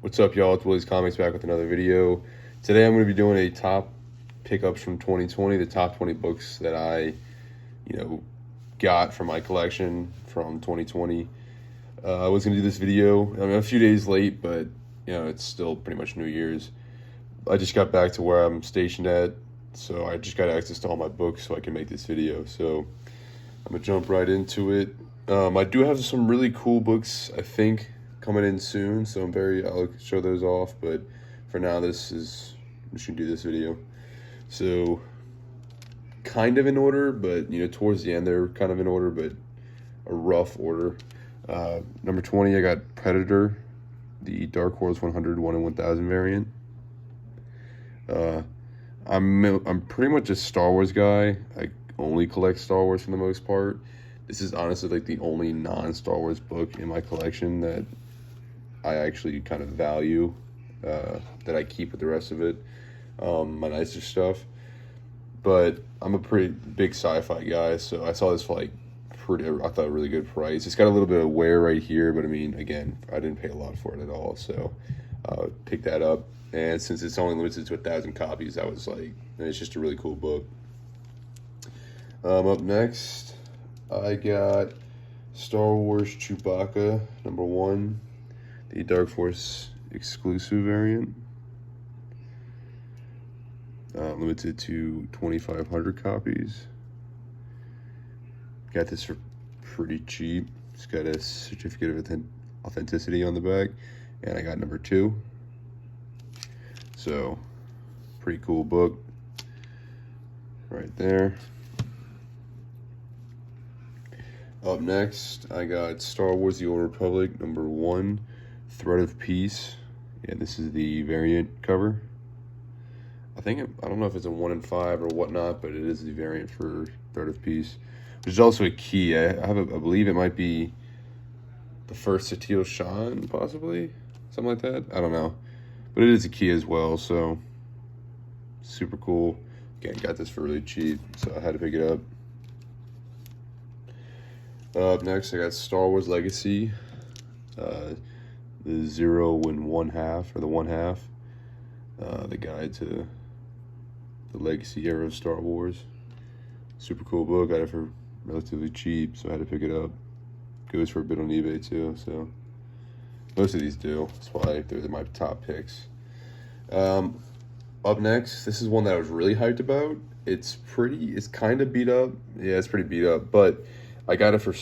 What's up, y'all? It's Willie's Comics back with another video. Today I'm going to be doing a top pickups from 2020, the top 20 books that I, got from my collection from 2020. I was going to do this video, a few days late, but, it's still pretty much New Year's. I just got back to where I'm stationed at, so I just got access to all my books so I can make this video. So I'm going to jump right into it. I do have some really cool books, I think, coming in soon, so I'll show those off, but for now I'm just gonna do this video. So kind of in order, but towards the end they're kind of in order, but a rough order. Number 20, I got Predator, the Dark Horse 100 1 in 1000 variant. I'm pretty much a Star Wars guy. I only collect Star Wars for the most part. This is honestly like the only non-Star Wars book in my collection that I actually kind of value, that I keep with the rest of it, my nicer stuff. But I'm a pretty big sci-fi guy, so I saw this for I thought a really good price. It's got a little bit of wear right here, but I mean, again, I didn't pay a lot for it at all, so pick that up. And since it's only limited to 1,000 copies, it's just a really cool book. Up next, I got Star Wars Chewbacca, number 1. The Dark Force exclusive variant, limited to 2,500 copies. Got this for pretty cheap. It's got a certificate of authenticity on the back, and I got number 2. So, pretty cool book right there. Up next, I got Star Wars The Old Republic, number 1. Thread of Peace. Yeah, this is the variant cover. I don't know if it's a 1 in 5 or whatnot, but it is the variant for Thread of Peace, which is also a key. I believe it might be the first Satele Shan, possibly something like that. I don't know, but it is a key as well. So super cool. Again, got this for really cheap, so I had to pick it up. Up next, I got Star Wars Legacy. The 0 and 1/2, or the 1/2, the guide to the legacy era of Star Wars. Super cool book. Got it for relatively cheap, so I had to pick it up. Goes for a bit on eBay too, so most of these do. That's why they're my top picks. Up next, this is one that I was really hyped about. It's kind of beat up. Yeah, it's pretty beat up, but I got it for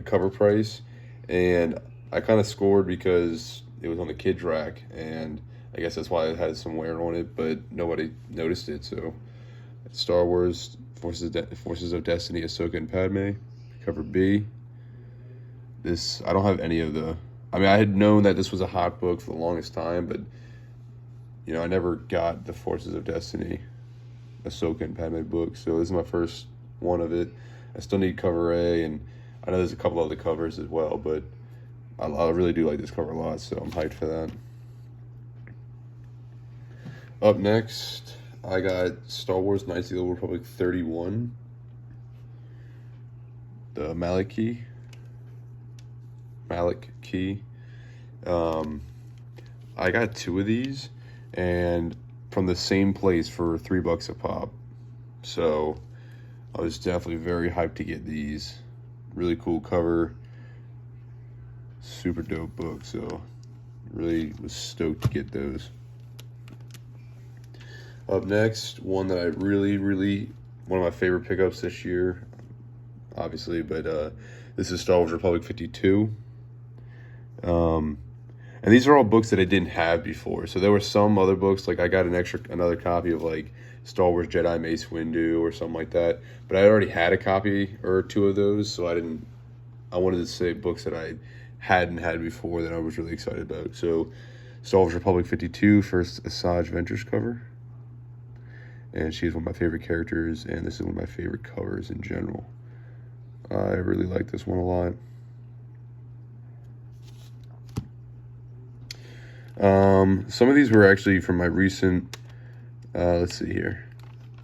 cover price, and I kind of scored because it was on the kids rack, and I guess that's why it had some wear on it, but nobody noticed it. So Star Wars Forces of Destiny, Ahsoka and Padme, cover B. I don't have any of I had known that this was a hot book for the longest time, but I never got the Forces of Destiny, Ahsoka and Padme book, so this is my first one of it. I still need cover A, and I know there's a couple other covers as well, but I really do like this cover a lot, so I'm hyped for that. Up next, I got Star Wars Knights of the Old Republic 31. The Malak Key. I got 2 of these, and from the same place for $3 a pop. So I was definitely very hyped to get these. Really cool cover. Super dope book, so really was stoked to get those. Up next, one that I really one of my favorite pickups this year, obviously, but this is Star Wars Republic 52. And these are all books that I didn't have before. So there were some other books, I got another copy of Star Wars Jedi Mace Windu or something like that, but I already had a copy or 2 of those, so I wanted to say books that I hadn't had before that I was really excited about. So Star Wars Republic 52, first Asajj Ventress cover, and she's one of my favorite characters, and this is one of my favorite covers in general. I really like this one a lot. Some of these were actually from my recent, let's see here.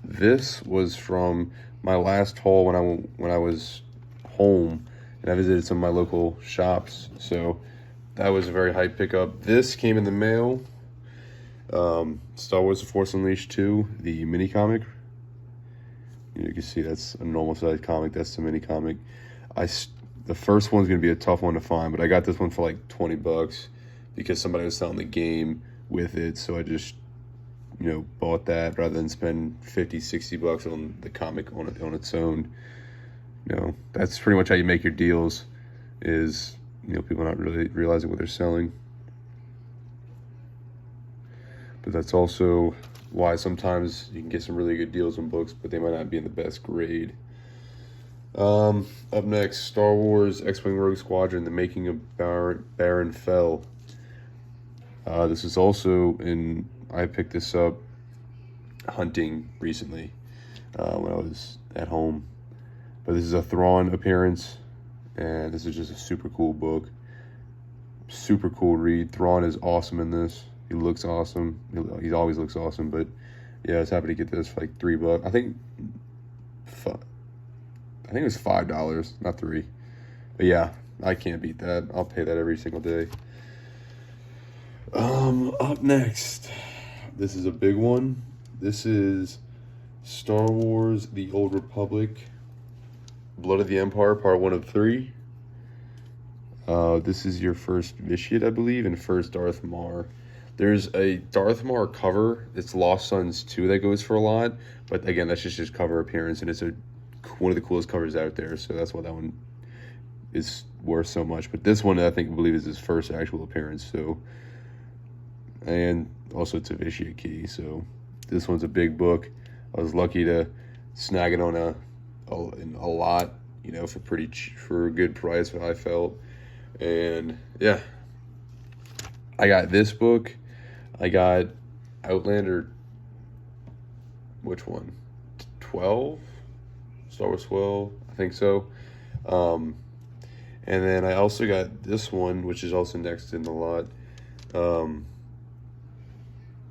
This was from my last haul when I was home, and I visited some of my local shops. So that was a very hype pickup. This came in the mail. Star Wars: The Force Unleashed 2, the mini comic. You can see that's a normal size comic. That's the mini comic. The first one's gonna be a tough one to find, but I got this one for like $20 because somebody was selling the game with it. So I just, bought that rather than spend $50-$60 on the comic on its own. That's pretty much how you make your deals. Is people not really realizing what they're selling. But that's also why sometimes you can get some really good deals on books, but they might not be in the best grade. Up next, Star Wars X-Wing Rogue Squadron, The Making of Baron Fell. This is also I picked this up hunting recently when I was at home. But this is a Thrawn appearance, and this is just a super cool book. Super cool read. Thrawn is awesome in this. He looks awesome. He always looks awesome, but yeah, I was happy to get this for like $3. I think it was $5, not $3. But yeah, I can't beat that. I'll pay that every single day. Up next, this is a big one. This is Star Wars: The Old Republic, Blood of the Empire, Part 1 of 3. This is your first Vitiate, I believe, and first Darth Maul. There's a Darth Maul cover. It's Lost Sons 2 that goes for a lot, but again, that's just his cover appearance, and it's one of the coolest covers out there, so that's why that one is worth so much. But this one, I believe, is his first actual appearance. So, and also it's a Vitiate key. So this one's a big book. I was lucky to snag it on a lot, for a good price, what I felt. And yeah, I got this book. I got Outlander. Which one? 12? Star Wars 12, I think so. And then I also got this one, which is also next in the lot.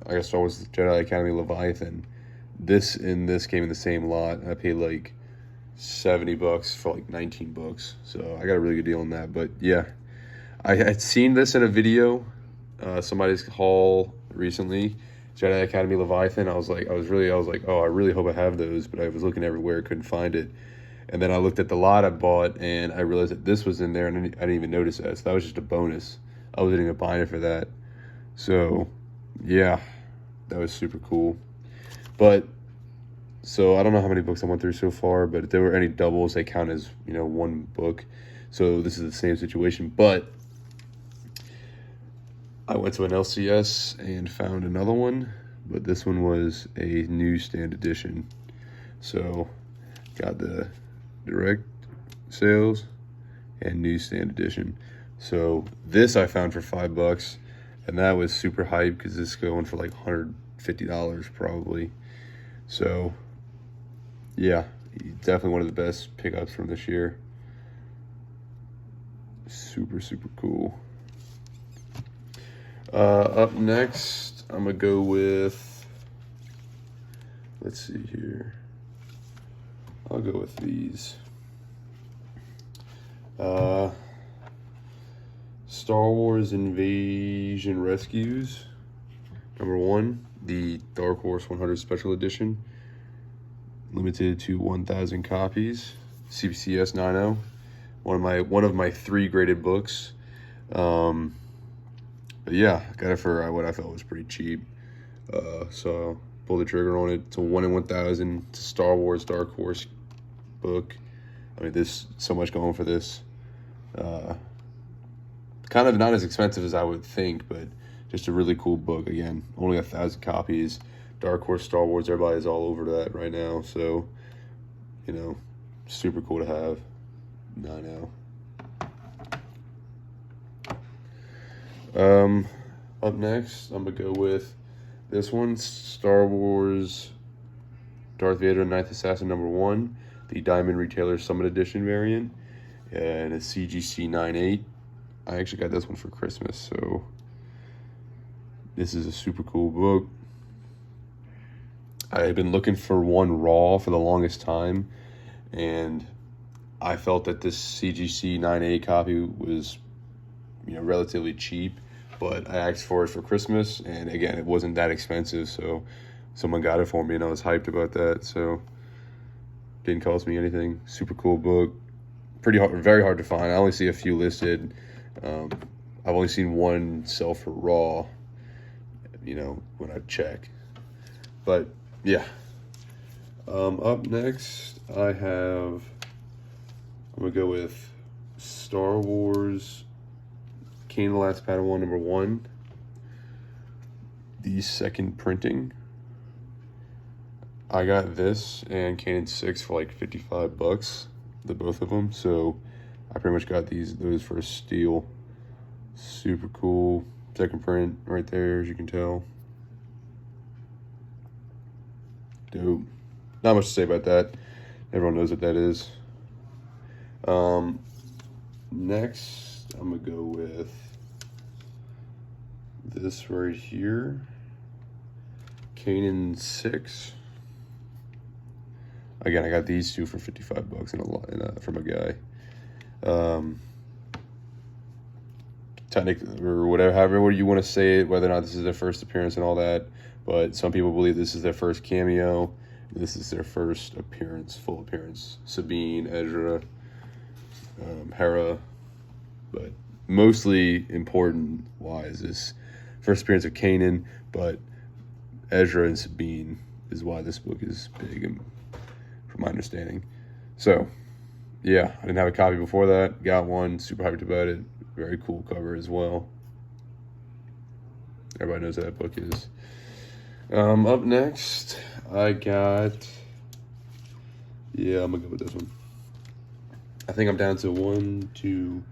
I got Star Wars Jedi Academy Leviathan. This came in the same lot. I paid like $70 for like 19 books. So I got a really good deal on that. But yeah, I had seen this in a video, somebody's haul recently, Jedi Academy Leviathan. I was like, oh, I really hope I have those, but I was looking everywhere, couldn't find it. And then I looked at the lot I bought, and I realized that this was in there, and I didn't even notice that. So that was just a bonus. I wasn't even buying it for that. So yeah, that was super cool. But so I don't know how many books I went through so far, but if there were any doubles, they count as one book. So this is the same situation, but I went to an LCS and found another one, but this one was a newsstand edition. So got the direct sales and newsstand edition. So this I found for $5, and that was super hype because this is going for like $150 probably. So yeah, definitely one of the best pickups from this year. Super, super cool. Up next, I'm gonna go with, let's see here. I'll go with these. Star Wars Invasion Rescues, #1, the Dark Horse 100 Special Edition, limited to 1,000 copies, CBCS 90. One of my 3 graded books. But yeah, got it for what I felt was pretty cheap. So pulled the trigger on it. It's a 1 in 1,000. It's a Star Wars Dark Horse book. I mean, there's so much going for this. Kind of not as expensive as I would think, but just a really cool book. Again, only 1,000 copies. Dark Horse Star Wars, everybody's all over that right now. So, super cool to have. I know. Up next, I'm gonna go with this one, Star Wars Darth Vader Ninth Assassin #1, the Diamond Retailer Summit Edition variant, and a CGC 98. I actually got this one for Christmas, so this is a super cool book. I had been looking for one raw for the longest time, and I felt that this CGC 98 copy was relatively cheap, but I asked for it for Christmas, and again, it wasn't that expensive, so someone got it for me, and I was hyped about that. So didn't cost me anything. Super cool book. Pretty hard, very hard to find. I only see a few listed. I've only seen one sell for raw, when I check. But yeah. Up next, I'm gonna go with Star Wars Kanan the Last Padawan #1. The second printing. I got this and Kanan 6 for like $55, the both of them. So I pretty much got those for a steal. Super cool. Second print right there, as you can tell. Dope. Not much to say about that. Everyone knows what that is. Next, I'm gonna go with this right here. Kanan 6. Again, I got these two for $55 from a guy. Technically, or whatever, however you want to say it, whether or not this is their first appearance and all that, but some people believe this is their first cameo. This is their first appearance, full appearance. Sabine, Ezra, Hera, but mostly important why is this first appearance of Kanan, but Ezra and Sabine is why this book is big, and from my understanding. So yeah, I didn't have a copy before that. Got one, super hyped about it. Very cool cover as well. Everybody knows what that book is. Up next, I got, I'm gonna go with this one. I think I'm down to 1, 2,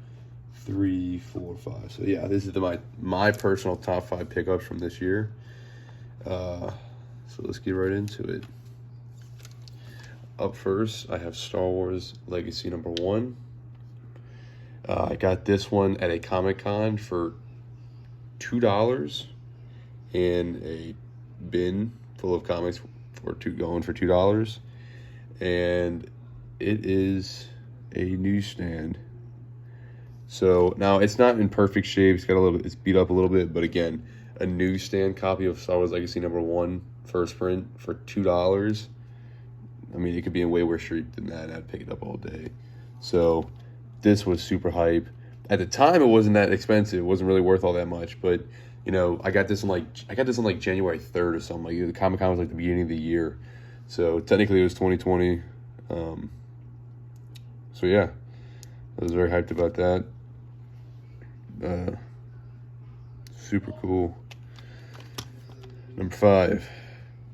3, 4, 5. So yeah, this is my personal top 5 pickups from this year. So let's get right into it. Up first, I have Star Wars Legacy #1. I got this one at a Comic-Con for $2 in a bin full of comics going for $2, and it is a newsstand. So now it's not in perfect shape. It's beat up a little bit, but again, a newsstand copy of Star Wars Legacy #1 first print for $2. I mean, it could be in way worse shape than that, and I'd pick it up all day. So this was super hype. At the time, it wasn't that expensive. It wasn't really worth all that much, but I got this on like January 3rd or something. Like the Comic-Con was like the beginning of the year, so technically it was 2020. So yeah, I was very hyped about that. Super cool.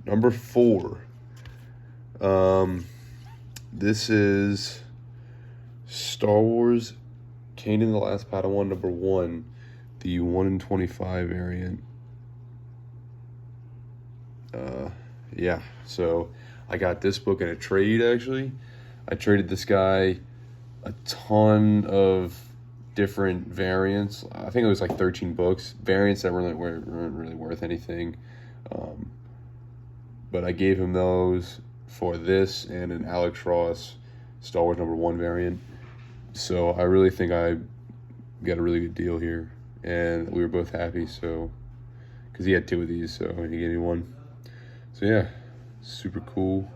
Number 4. This is Star Wars Kanan the Last Padawan #1, the 1 in 25 variant. Yeah, so I got this book in a trade, actually. I traded this guy a ton of different variants. I think it was like 13 books. Variants that weren't really worth anything. But I gave him those for this and an Alex Ross Star Wars #1 variant. So I really think I got a really good deal here, and we were both happy. So, because he had 2 of these, so he gave me 1. So yeah, super cool.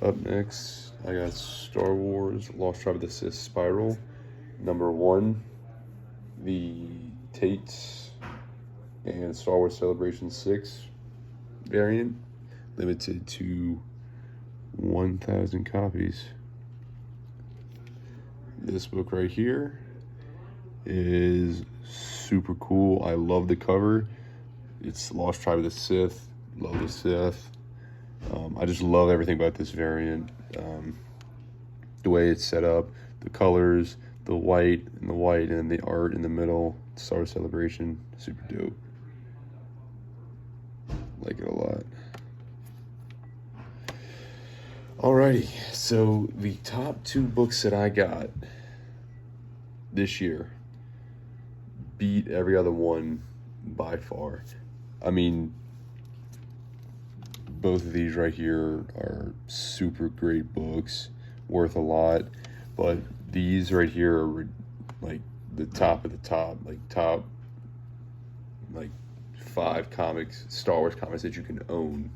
Up next, I got Star Wars Lost Tribe of the Sith Spiral #1, the Tates and Star Wars Celebration 6 variant, limited to 1,000 copies. This book right here is super cool. I love the cover. It's Lost Tribe of the Sith. Love the Sith. I just love everything about this variant. The way it's set up, the colors, the white, and the art in the middle. Star Wars Celebration, super dope. Like it a lot. Alrighty, so the top 2 books that I got this year beat every other one by far. I mean, both of these right here are super great books, worth a lot, but these right here are like the top of the top, like 5 comics, Star Wars comics that you can own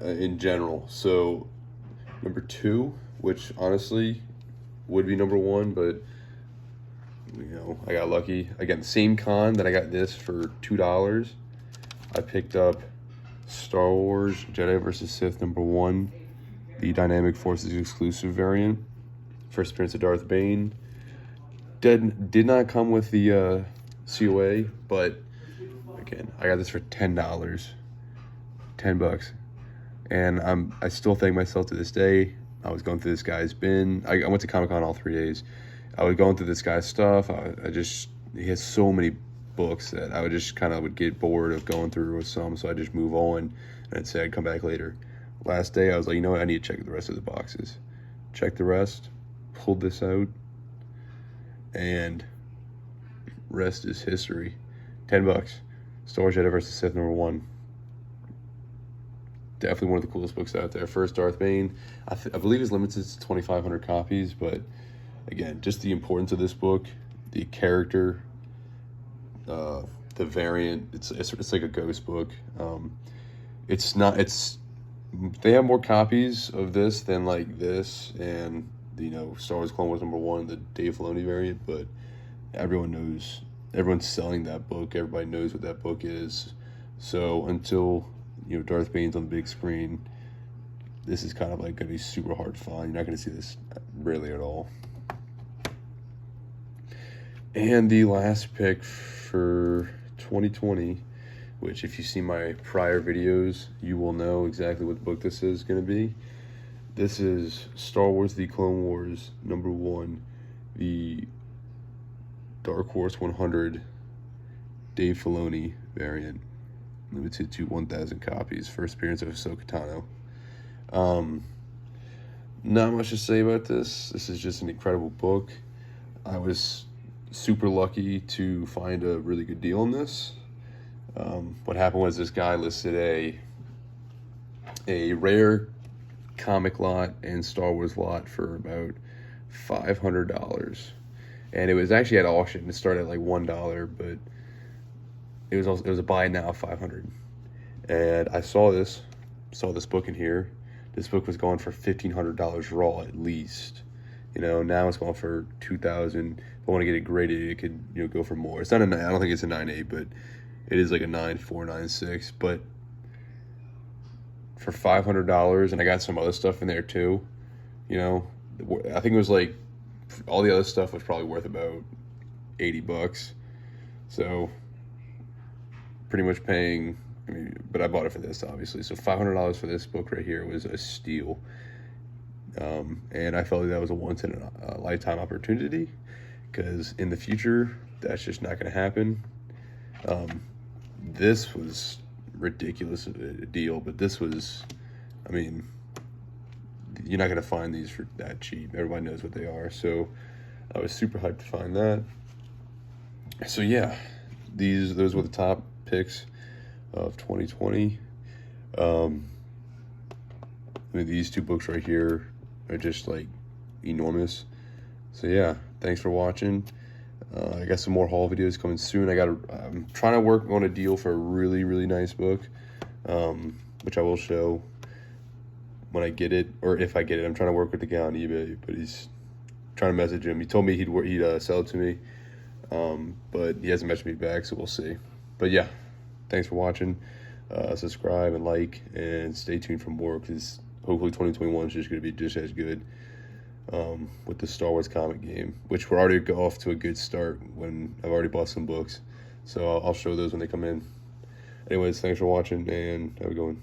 in general. So number 2, which honestly would be number 1, but you know, I got lucky. Again, same con that I got this for $2. I picked up Star Wars Jedi vs. Sith number 1, the Dynamic Forces exclusive variant. First appearance of Darth Bane. Did not come with the COA, but again, I got this for $10. $10. And I still thank myself to this day. I was going through this guy's bin. I went to Comic-Con all 3 days. I was going through this guy's stuff. He has so many books that I would just kind of would get bored of going through with some, so I just move on and I'd say I'd come back later. Last day I was like, you know what, I need to check the rest of the boxes. Check the rest, pulled this out, and rest is history. $10. Star Wars Jedi vs. Sith number 1. Definitely one of the coolest books out there. First Darth Bane. I believe it's limited to 2,500 copies, but again, just the importance of this book, the character, the variant. It's like a ghost book. They have more copies of this than like this and Star Wars Clone Wars number 1, the Dave Filoni variant, but everyone's selling that book. Everybody knows what that book is. So until Darth Bane's on the big screen, this is kind of like gonna be super hard to find. You're not gonna see this really at all. And the last pick for 2020, which if you see my prior videos, you will know exactly what book this is going to be. This is Star Wars The Clone Wars number 1, the Dark Horse 100 Dave Filoni variant, limited to 1,000 copies. First appearance of Ahsoka Tano. Not much to say about this. This is just an incredible book. I was super lucky to find a really good deal on this. What happened was this guy listed a rare comic lot and Star Wars lot for about $500, and it was actually at auction. It started at like $1, but it was a buy now $500. And I saw this book in here. This book was going for $1,500 raw at least. Now it's going for $2,000. If I want to get it graded, it could go for more. It's not I don't think it's a 9.8, but it is like a 9.4, 9.6. But for $500, and I got some other stuff in there too. I think it was like all the other stuff was probably worth about $80. So pretty much paying. But I bought it for this, obviously. So $500 for this book right here was a steal. And I felt like that was a once in a lifetime opportunity, because in the future, that's just not going to happen. This was ridiculous deal, but this was, you're not going to find these for that cheap. Everybody knows what they are. So I was super hyped to find that. So yeah, those were the top picks of 2020. These 2 books right here are just like enormous. So yeah, thanks for watching. I got some more haul videos coming soon. I'm trying to work on a deal for a really, really nice book, which I will show when I get it, or if I get it. I'm trying to work with the guy on eBay, but he's trying to message him. He told me he'd sell it to me, but he hasn't messaged me back, so we'll see. But yeah, thanks for watching. Subscribe and like, and stay tuned for more, because hopefully 2021 is just going to be just as good with the Star Wars comic game, which we're already off to a good start when I've already bought some books. So I'll show those when they come in. Anyways, thanks for watching, and have a good one.